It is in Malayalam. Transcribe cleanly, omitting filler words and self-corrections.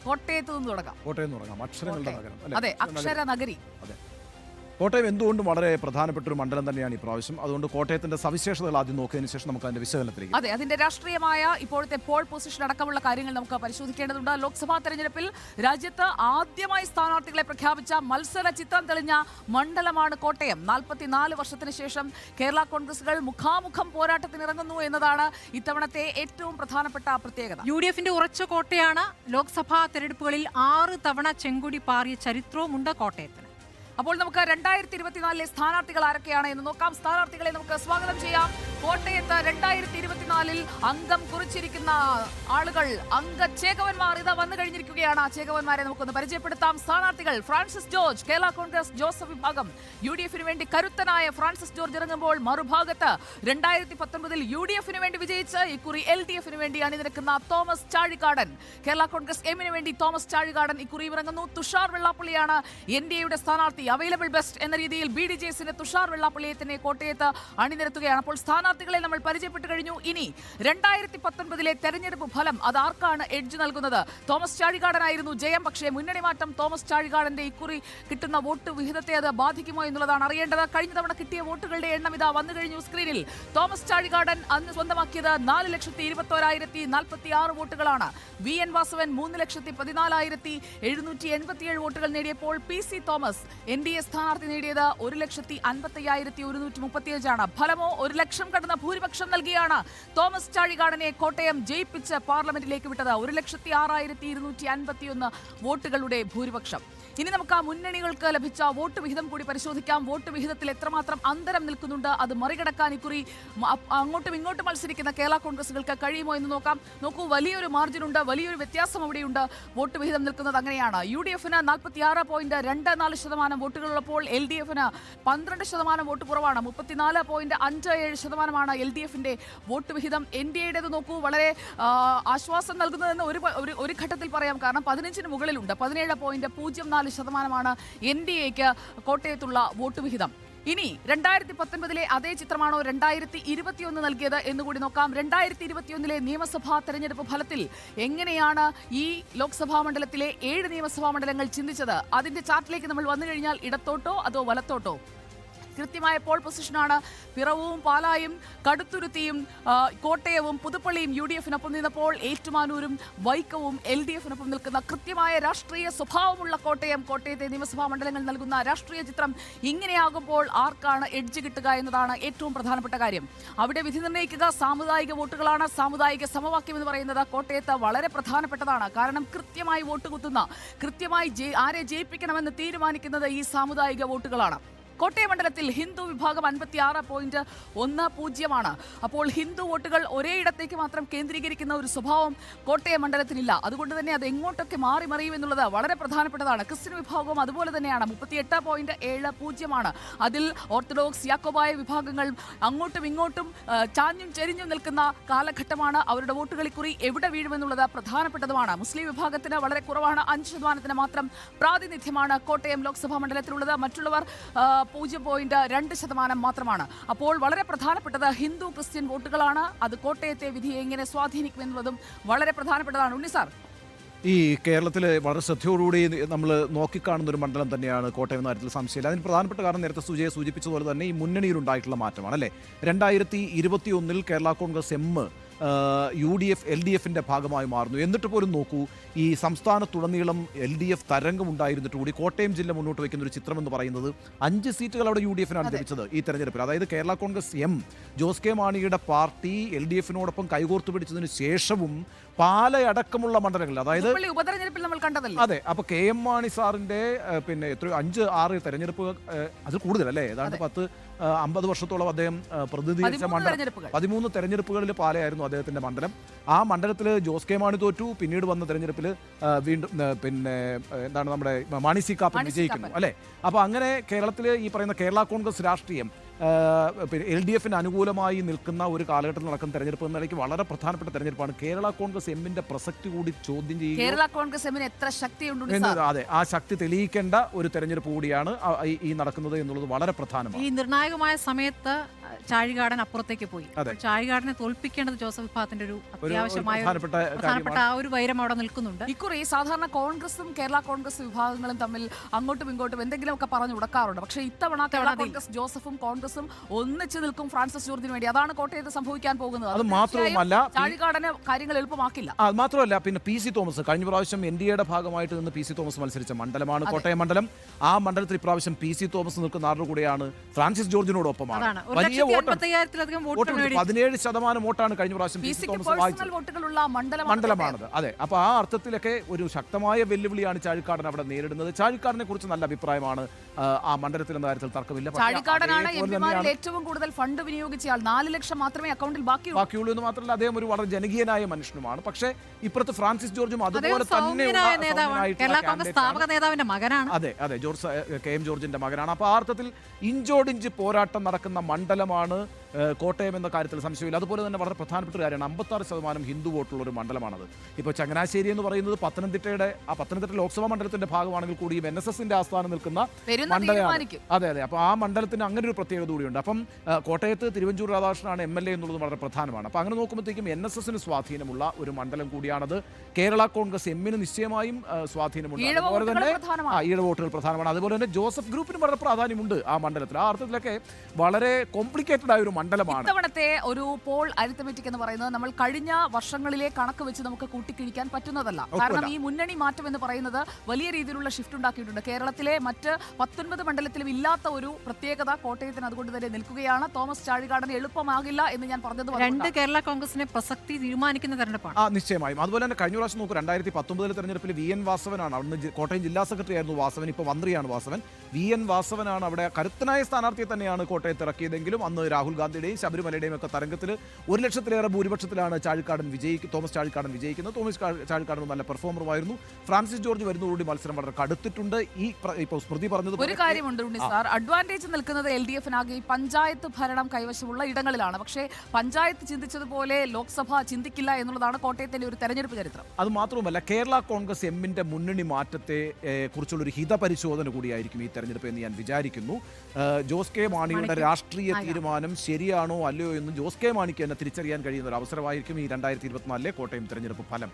കോട്ടയത്ത് നിന്ന് തുടങ്ങാം. കോട്ടയം എന്ന് തുടങ്ങാം. അക്ഷരങ്ങളുടെ നഗരം. അതെ, അക്ഷര നഗരി. അതെ, കോട്ടയം എന്തുകൊണ്ടും വളരെ പ്രധാനപ്പെട്ട ഒരു മണ്ഡലം തന്നെയാണ് ഈ പ്രാവശ്യം. അതുകൊണ്ട് കോട്ടയത്തിന്റെ സവിശേഷതകൾ ആദ്യം നോക്കിയതിനു ശേഷം നമുക്ക് അതിന്റെ വിശകലനത്തിലേക്ക്. അതെ, അതിന്റെ രാഷ്ട്രീയമായ ഇപ്പോഴത്തെ പോൾ പൊസിഷൻ അടക്കമുള്ള കാര്യങ്ങൾ നമുക്ക് പരിശോധിക്കേണ്ടതുണ്ട്. ലോക്സഭാ തെരഞ്ഞെടുപ്പിൽ രാജ്യത്ത് ആദ്യമായി സ്ഥാനാർത്ഥികളെ പ്രഖ്യാപിച്ച മത്സര ചിത്രം തെളിഞ്ഞ മണ്ഡലമാണ് കോട്ടയം. 44 വർഷത്തിന് ശേഷം കേരള കോൺഗ്രസുകൾ മുഖാമുഖം പോരാട്ടത്തിനിറങ്ങുന്നു എന്നതാണ് ഇത്തവണത്തെ ഏറ്റവും പ്രധാനപ്പെട്ട പ്രത്യേകത. UDFന്റെ ഉറച്ച കോട്ടയാണ്. ലോക്സഭാ തെരഞ്ഞെടുപ്പുകളിൽ 6 തവണ ചെങ്കൊടി പാറിയ ചരിത്രവുമുണ്ട് കോട്ടയത്തിന്. അപ്പോൾ നമുക്ക് 2024 സ്ഥാനാർത്ഥികൾ ആരൊക്കെയാണ് എന്ന് നോക്കാം. സ്ഥാനാർത്ഥികളെ നമുക്ക് സ്വാഗതം ചെയ്യാം. കോട്ടയത്ത് 2024 അംഗം കുറിച്ചിരിക്കുന്ന ആളുകൾ, അംഗചേകവന്മാർ ഇതാ വന്നു കഴിഞ്ഞിരിക്കുകയാണ്. ആ ചേകവന്മാരെ നമുക്കൊന്ന് പരിചയപ്പെടുത്താം. സ്ഥാനാർത്ഥികൾ: Francis George, Kerala Congress Joseph വിഭാഗം. UDFന് വേണ്ടി കരുത്തനായ ഫ്രാൻസിസ് ജോർജ് ഇറങ്ങുമ്പോൾ മറുഭാഗത്ത് 2019 UDFന് വേണ്ടി വിജയിച്ച് ഇക്കുറി LDFന് വേണ്ടി അണിനിരക്കുന്ന തോമസ് ചാഴികാടൻ. കേരള കോൺഗ്രസ് എമ്മിന് വേണ്ടി തോമസ് ചാഴികാടൻ ഇക്കുറി ഇറങ്ങുന്നു. തുഷാർ വെള്ളാപ്പള്ളിയാണ് NDAയുടെ സ്ഥാനാർത്ഥി. അവൈലബിൾ ബെസ്റ്റ് എന്ന രീതിയിൽ BDJസിന്റെ തുഷാർ വെള്ളാപ്പള്ളിയെ തന്നെ കോട്ടയത്ത് അണിനിരത്തുകയാണ്. അപ്പോൾ സ്ഥാനാർത്ഥികളെ നമ്മൾ പരിചയപ്പെട്ടു കഴിഞ്ഞു. ഇനി 2019 തെരഞ്ഞെടുപ്പ് ഫലം അത് ആർക്കാണ് എഡ്ജ് നൽകുന്നത്? തോമസ് ചാഴികാടനായിരുന്നു ജയം. പക്ഷേ മുന്നണി മാറ്റം തോമസ് ചാഴികാടന്റെ ഇക്കുറി കിട്ടുന്ന വോട്ട് വിഹിതത്തെ അത് ബാധിക്കുമോ എന്നുള്ളതാണ് അറിയേണ്ടത്. കഴിഞ്ഞ തവണ കിട്ടിയ വോട്ടുകളുടെ എണ്ണം ഇതാ വന്നു കഴിഞ്ഞു സ്ക്രീനിൽ. തോമസ് ചാഴികാടൻ അന്ന് സ്വന്തമാക്കിയത് 4,21,046 വോട്ടുകളാണ്. VN വാസവൻ 3,14,787 വോട്ടുകൾ നേടിയപ്പോൾ PC തോമസ് NDA സ്ഥാനാർത്ഥി നേടിയത് 1,55,135 ഫലമോ 1 ലക്ഷം കടന്ന ഭൂരിപക്ഷം നൽകിയാണ് തോമസ് ചാഴികാടനെ കോട്ടയം ജയിപ്പിച്ച് പാർലമെന്റിലേക്ക് വിട്ടത്. 1,06,251 വോട്ടുകളുടെ ഭൂരിപക്ഷം. ഇനി നമുക്ക് ആ മുന്നണികൾക്ക് ലഭിച്ച വോട്ട് വിഹിതം കൂടി പരിശോധിക്കാം. വോട്ട് വിഹിതത്തിൽ എത്രമാത്രം അന്തരം നിൽക്കുന്നുണ്ട്, അത് മറികടക്കാൻ ഇക്കുറി അങ്ങോട്ടും ഇങ്ങോട്ടും മത്സരിക്കുന്ന കേരള കോൺഗ്രസുകൾക്ക് കഴിയുമോ എന്ന് നോക്കാം. നോക്കൂ, വലിയൊരു മാർജിനുണ്ട്, വലിയൊരു വ്യത്യാസം അവിടെയുണ്ട്. വോട്ട് വിഹിതം നിൽക്കുന്നത് അങ്ങനെയാണ്. UDFന് 46.24% വോട്ടുകളുള്ളപ്പോൾ LDFന് 12% വോട്ട് കുറവാണ്. 34.57% LDFന്റെ വോട്ട് വിഹിതം. NDAയുടേത് നോക്കൂ, വളരെ ആശ്വാസം നൽകുന്നതെന്ന് ഒരു ഘട്ടത്തിൽ പറയാം. കാരണം 15-ന് മുകളിലുണ്ട്. 17.04% NDAയ്ക്ക് കോട്ടയത്തുള്ള വോട്ട് വിഹിതം. ഇനി 2019 അതേ ചിത്രമാണോ 2021 നൽകിയത് എന്നുകൂടി നോക്കാം. 2021 നിയമസഭാ തെരഞ്ഞെടുപ്പ് ഫലത്തിൽ എങ്ങനെയാണ് ഈ ലോക്സഭാ മണ്ഡലത്തിലെ 7 നിയമസഭാ മണ്ഡലങ്ങൾ ചിന്തിച്ചത്? അതിന്റെ ചാർട്ടിലേക്ക് നമ്മൾ വന്നു കഴിഞ്ഞാൽ ഇടത്തോട്ടോ അതോ വലത്തോട്ടോ? കൃത്യമായ പോൾ പൊസിഷനാണ്. പിറവവും പാലായും കടുത്തുരുത്തിയും കോട്ടയവും പുതുപ്പള്ളിയും UDFനൊപ്പം നിന്നപ്പോൾ ഏറ്റുമാനൂരും വൈക്കവും LDFനൊപ്പം നിൽക്കുന്ന കൃത്യമായ രാഷ്ട്രീയ സ്വഭാവമുള്ള കോട്ടയത്തെ നിയമസഭാ മണ്ഡലങ്ങൾ നൽകുന്ന രാഷ്ട്രീയ ചിത്രം ഇങ്ങനെയാകുമ്പോൾ ആർക്കാണ് എഡ്ജ് കിട്ടുക എന്നതാണ് ഏറ്റവും പ്രധാനപ്പെട്ട കാര്യം. അവിടെ വിധി നിർണ്ണയിക്കുക സാമുദായിക വോട്ടുകളാണ്. സാമുദായിക സമവാക്യം എന്ന് പറയുന്നത് കോട്ടയത്ത് വളരെ പ്രധാനപ്പെട്ടതാണ്. കാരണം കൃത്യമായി വോട്ട് കുത്തുന്ന, കൃത്യമായി ആരെ ജയിപ്പിക്കണമെന്ന് തീരുമാനിക്കുന്നത് ഈ സാമുദായിക വോട്ടുകളാണ്. കോട്ടയം മണ്ഡലത്തിൽ ഹിന്ദു വിഭാഗം 56.10%. അപ്പോൾ ഹിന്ദു വോട്ടുകൾ ഒരേയിടത്തേക്ക് മാത്രം കേന്ദ്രീകരിക്കുന്ന ഒരു സ്വഭാവം കോട്ടയം മണ്ഡലത്തിനില്ല. അതുകൊണ്ട് തന്നെ അത് എങ്ങോട്ടൊക്കെ മാറി മറിയും എന്നുള്ളത് വളരെ പ്രധാനപ്പെട്ടതാണ്. ക്രിസ്ത്യൻ വിഭാഗവും അതുപോലെ തന്നെയാണ്. 38.70%. അതിൽ ഓർത്തഡോക്സ്, യാക്കോബായ വിഭാഗങ്ങൾ അങ്ങോട്ടും ഇങ്ങോട്ടും ചാഞ്ഞും ചെരിഞ്ഞും നിൽക്കുന്ന കാലഘട്ടമാണ്. അവരുടെ വോട്ടുകൾ ഇക്കുറി എവിടെ വീഴുമെന്നുള്ളത് പ്രധാനപ്പെട്ടതുമാണ്. മുസ്ലിം വിഭാഗത്തിന് വളരെ കുറവാണ്. 5% മാത്രം പ്രാതിനിധ്യമാണ് കോട്ടയം ലോക്സഭാ മണ്ഡലത്തിലുള്ളത്. മറ്റുള്ളവർ 0.2% മാത്രമാണ്. അപ്പോൾ വളരെ പ്രധാനപ്പെട്ടത് ഹിന്ദു ക്രിസ്ത്യൻ വോട്ടുകളാണ്. അത് കോട്ടയത്തെ വിധിയെ എങ്ങനെ സ്വാധീനിക്കുമെന്നുള്ളതും വളരെ പ്രധാനപ്പെട്ടതാണ്. ഉണ്ണി സാർ, ഈ കേരളത്തിൽ വളരെ ശ്രദ്ധയോടുകൂടി നമ്മൾ നോക്കിക്കാണുന്ന ഒരു മണ്ഡലം തന്നെയാണ് കോട്ടയം എന്ന കാര്യത്തിൽ സംശയമില്ല. അതിന് പ്രധാനപ്പെട്ട കാരണം നേരത്തെ സുജയെ സൂചിപ്പിച്ചതുപോലെ തന്നെ ഈ മുന്നണിയിലുണ്ടായിട്ടുള്ള മാറ്റമാണ് അല്ലേ. 2021 കേരള കോൺഗ്രസ് എം UDF LDFന്റെ ഭാഗമായി മാറുന്നു. എന്നിട്ട് പോലും നോക്കൂ, ഈ സംസ്ഥാനത്തുടനീളം LDF തരംഗമുണ്ടായിരുന്നിട്ട് കൂടി കോട്ടയം ജില്ല മുന്നോട്ട് വയ്ക്കുന്ന ഒരു ചിത്രം എന്ന് പറയുന്നത് 5 സീറ്റുകൾ അവിടെ UDFനാണ് ലഭിച്ചത് ഈ തെരഞ്ഞെടുപ്പിൽ. അതായത് കേരള കോൺഗ്രസ് എം ജോസ് കെ മാണിയുടെ പാർട്ടി LDFനോടൊപ്പം കൈകോർത്ത് പിടിച്ചതിന് ശേഷവും പാലയടക്കമുള്ള മണ്ഡലങ്ങളിൽ, അതായത് ഉപതെരഞ്ഞെടുപ്പിൽ നമ്മൾ കണ്ടതല്ലേ. അതെ, അപ്പൊ KM മാണി സാറിന്റെ പിന്നെ എത്രയോ 5-6 തെരഞ്ഞെടുപ്പ്, അത് കൂടുതലല്ലേ, ഏതാണ്ട് 50 വർഷത്തോളം അദ്ദേഹം പ്രതിനിധീകരിച്ച മണ്ഡലം 13 തെരഞ്ഞെടുപ്പുകളിൽ പാലയായിരുന്നു അദ്ദേഹത്തിന്റെ മണ്ഡലം. ആ മണ്ഡലത്തിൽ ജോസ് കെ മാണി തോറ്റു. പിന്നീട് വന്ന തെരഞ്ഞെടുപ്പിൽ വീണ്ടും പിന്നെ എന്താണ് നമ്മുടെ മാണി സി കാപ്പൻ വിജയിക്കുന്നു അല്ലേ. അപ്പോൾ അങ്ങനെ കേരളത്തിൽ ഈ പറയുന്ന കേരള കോൺഗ്രസ് രാഷ്ട്രീയം LDFന് അനുകൂലമായി നിൽക്കുന്ന ഒരു കാലഘട്ടത്തിൽ നടക്കുന്ന തെരഞ്ഞെടുപ്പ് എന്ന നിലയ്ക്ക് വളരെ പ്രധാനപ്പെട്ട തെരഞ്ഞെടുപ്പാണ്. കേരള കോൺഗ്രസ് എമ്മിന്റെ പ്രസക്തി കൂടി ചോദ്യം ചെയ്യുക, കേരള കോൺഗ്രസ് എമ്മിന് എത്ര ശക്തിയുണ്ട്, അതെ, ആ ശക്തി തെളിയിക്കേണ്ട ഒരു തെരഞ്ഞെടുപ്പ് കൂടിയാണ് ഈ നടക്കുന്നത് എന്നുള്ളത് വളരെ പ്രധാനമാണ്. ഈ നിർണായകമായ സമയത്ത് ചാഴികാടൻ അപ്പുറത്തേക്ക് പോയി. അപ്പോൾ ചാഴികാടനെ തോൽപ്പിക്കേണ്ടത് ജോസഫ് വിഭാഗത്തിന്റെ ഒരു അത്യാവശ്യമായ പ്രധാനപ്പെട്ട ആ ഒരു വൈരം അവിടെ നിൽക്കുന്നുണ്ട്. ഇക്കുറി സാധാരണ കോൺഗ്രസും കേരള കോൺഗ്രസ് വിഭാഗങ്ങളും തമ്മിൽ അങ്ങോട്ടും ഇങ്ങോട്ടും എന്തെങ്കിലുമൊക്കെ പറഞ്ഞു ഉടക്കാറുണ്ട്. പക്ഷേ ഇത്തവണ കേരള കോൺഗ്രസ് ജോസഫും കോൺഗ്രസും ഒന്നിച്ചു നിൽക്കും ഫ്രാൻസിസ് ജോർജിന് വേണ്ടി. അതാണ് കോട്ടയത്ത് സംഭവിക്കാൻ പോകുന്നത്. അത് മാത്രവുമല്ല, ചാഴികാടന് കാര്യങ്ങൾ എളുപ്പമാക്കില്ല. അത് മാത്രമല്ല, പിന്നെ PC തോമസ് കഴിഞ്ഞ പ്രാവശ്യം NDAയുടെ ഭാഗമായിട്ട് നിന്ന് PC തോമസ് മത്സരിച്ച മണ്ഡലമാണ് കോട്ടയം മണ്ഡലം. ആ മണ്ഡലത്തിൽ ഇപ്രാവശ്യം PC തോമസ് നിൽക്കുന്ന ആരുടെ കൂടെയാണ്? ഫ്രാൻസിസ് ജോർജിനോടൊപ്പമാണ്. വലിയ വോട്ട്, 17% വോട്ടാണ് കഴിഞ്ഞ പ്രാവശ്യം PC തോമസ് വാങ്ങിച്ചത്. മണ്ഡലമാണത്. അതെ, അപ്പൊ ആ അർത്ഥത്തിലൊക്കെ ഒരു ശക്തമായ വെല്ലുവിളിയാണ് ചാഴിക്കാടൻ അവിടെ നേരിടുന്നത്. ചാഴിക്കാടനെ കുറിച്ച് നല്ല അഭിപ്രായമാണ് ആ മണ്ഡലത്തിൽ എന്ന കാര്യത്തിൽ തർക്കമില്ല. ചാഴിക്കാടനാണ് എംപിമാരിൽ ഏറ്റവും കൂടുതൽ ഫണ്ട് വിനിയോഗിച്ചയാൾ. 4 ലക്ഷം മാത്രമേ അക്കൗണ്ടിൽ ബാക്കിയുള്ളൂ എന്ന് മാത്രമല്ല, അദ്ദേഹം ഒരു വളരെ ജനകീയനായ മനുഷ്യനുമാണ്. പക്ഷേ ഇപ്പുറത്ത് ഫ്രാൻസിസ് ജോർജും അതുപോലെ തന്നെ മകനാണ്. അതെ, ജോർജ് KM ജോർജിന്റെ മകനാണ്. അപ്പൊ ആ അർത്ഥത്തിൽ ഇഞ്ചോടിഞ്ച് പോരാട്ടം നടക്കുന്ന മണ്ഡലമാണ് കോട്ടയം എന്ന കാര്യത്തിൽ സംശയമില്ല. അതുപോലെ തന്നെ വളരെ പ്രധാനപ്പെട്ട കാര്യമാണ്, 56% ഹിന്ദു വോട്ടുള്ള ഒരു മണ്ഡലമാണത്. ഇപ്പോൾ ചങ്ങനാശ്ശേരി എന്ന് പറയുന്നത് പത്തനംതിട്ട ലോക്സഭാ മണ്ഡലത്തിന്റെ ഭാഗമാണെങ്കിൽ കൂടിയും NSSന്റെ ആസ്ഥാനം നിൽക്കുന്ന മണ്ഡലമാണ്. അതെ, അപ്പോൾ ആ മണ്ഡലത്തിന് അങ്ങനെ ഒരു പ്രത്യേകത കൂടിയുണ്ട്. അപ്പം കോട്ടയത്ത് തിരുവഞ്ചൂർ രാധാകൃഷ്ണനാണ് MLA എന്നുള്ളത് വളരെ പ്രധാനമാണ്. അപ്പോൾ അങ്ങനെ നോക്കുമ്പോഴത്തേക്കും NSSന് സ്വാധീനമുള്ള ഒരു മണ്ഡലം കൂടിയാണത്. കേരള കോൺഗ്രസ് എമ്മിന് നിശ്ചയമായും സ്വാധീനമുണ്ട്. അതുപോലെ തന്നെ ഈഴ വോട്ടുകൾ പ്രധാനമാണ്. അതുപോലെ തന്നെ ജോസഫ് ഗ്രൂപ്പിന് വളരെ പ്രാധാന്യമുണ്ട് ആ മണ്ഡലത്തിൽ. ആ അർത്ഥത്തിലൊക്കെ വളരെ കോംപ്ലിക്കേറ്റഡ് ആയ ഒരു മണ്ഡലമാണ്. ഇത്തവണത്തെ ഒരു പോൾ അരിത്തമെറ്റിക് എന്ന് പറയുന്നത് നമ്മൾ കഴിഞ്ഞ വർഷങ്ങളിലെ കണക്ക് വെച്ച് നമുക്ക് കൂട്ടിക്കിഴിക്കാൻ പറ്റുന്നതല്ല. കാരണം ഈ മുന്നണി മാറ്റം എന്ന് പറയുന്നത് വലിയ രീതിയിലുള്ള ഷിഫ്റ്റ് ഉണ്ടാക്കിയിട്ടുണ്ട്. കേരളത്തിലെ മറ്റ് 19 മണ്ഡലത്തിലും ഇല്ലാത്ത ഒരു പ്രത്യേകത കോട്ടയത്തിന് അതുകൊണ്ട് തന്നെ നിൽക്കുകയാണ്. തോമസ് ചാഴികാടന് എളുപ്പമാകില്ല എന്ന് ഞാൻ പറഞ്ഞത്. രണ്ട് കേരള കോൺഗ്രസിനെ പ്രസക്തി തീരുമാനിക്കുന്ന തെരഞ്ഞെടുപ്പാണ്. നിശ്ചയമായും. അതുപോലെ തന്നെ കഴിഞ്ഞ പ്രാവശ്യം നോക്കൂ, 2019 തെരഞ്ഞെടുപ്പിൽ VN വാസവനാണ്. അന്ന് കോട്ടയം ജില്ലാ സെക്രട്ടറി ആയിരുന്നു വാസവൻ. ഇപ്പോൾ മന്ത്രിയാണ് വാസവൻ. VN വാസവനാണ് അവിടെ കരുത്തനായ സ്ഥാനാർത്ഥിയെ തന്നെയാണ് കോട്ടയത്ത് ഇറക്കിയതെങ്കിലും അന്ന് രാഹുൽ ഗാന്ധിയുടെയും ശബരിമലയുടെയും ഒക്കെ തരംഗത്തിൽ 1 ലക്ഷത്തിലേറെ ഭൂരിപക്ഷത്തിലാണ് തോമസ് ചാഴിക്കാടൻ വിജയിക്കുന്നത്. തോമസ് ചാഴിക്കാടൻ നല്ല പെർഫോമറുമായിരുന്നു. ഫ്രാൻസിസ് ജോർജ് വരുന്നതോടുകൂടി മത്സരം വളരെ കടുത്തിട്ടുണ്ട്. ഇപ്പോൾ സ്മൃതി പറഞ്ഞത് ഒരു കാര്യമുണ്ട് ഉണ്ണി സാർ, അഡ്വാൻറ്റേജ് നിൽക്കുന്നത് LDFനാകെ പഞ്ചായത്ത് ഭരണം കൈവശമുള്ള ഇടങ്ങളിലാണ്. പക്ഷേ പഞ്ചായത്ത് ചിന്തിച്ചതുപോലെ ലോക്സഭ ചിന്തിക്കില്ല എന്നുള്ളതാണ് കോട്ടയത്തിന്റെ ഒരു തെരഞ്ഞെടുപ്പ് ചരിത്രം. അത് മാത്രവുമല്ല, കേരള കോൺഗ്രസ് എമ്മിന്റെ മുന്നണി മാറ്റത്തെ കുറിച്ചുള്ള ഒരു ഹിതപരിശോധന കൂടിയായിരിക്കും ഈ തെരഞ്ഞെടുപ്പ് എന്ന് ഞാൻ വിചാരിക്കുന്നു. ജോസ് കെ മാണിയുടെ രാഷ്ട്രീയ തീരുമാനം ശരിയാണോ അല്ലയോ എന്ന് ജോസ് കെ മാണിക്ക് തന്നെ തിരിച്ചറിയാൻ കഴിയുന്ന ഒരു അവസരമായിരിക്കും ഈ 2024 കോട്ടയം തെരഞ്ഞെടുപ്പ് ഫലം.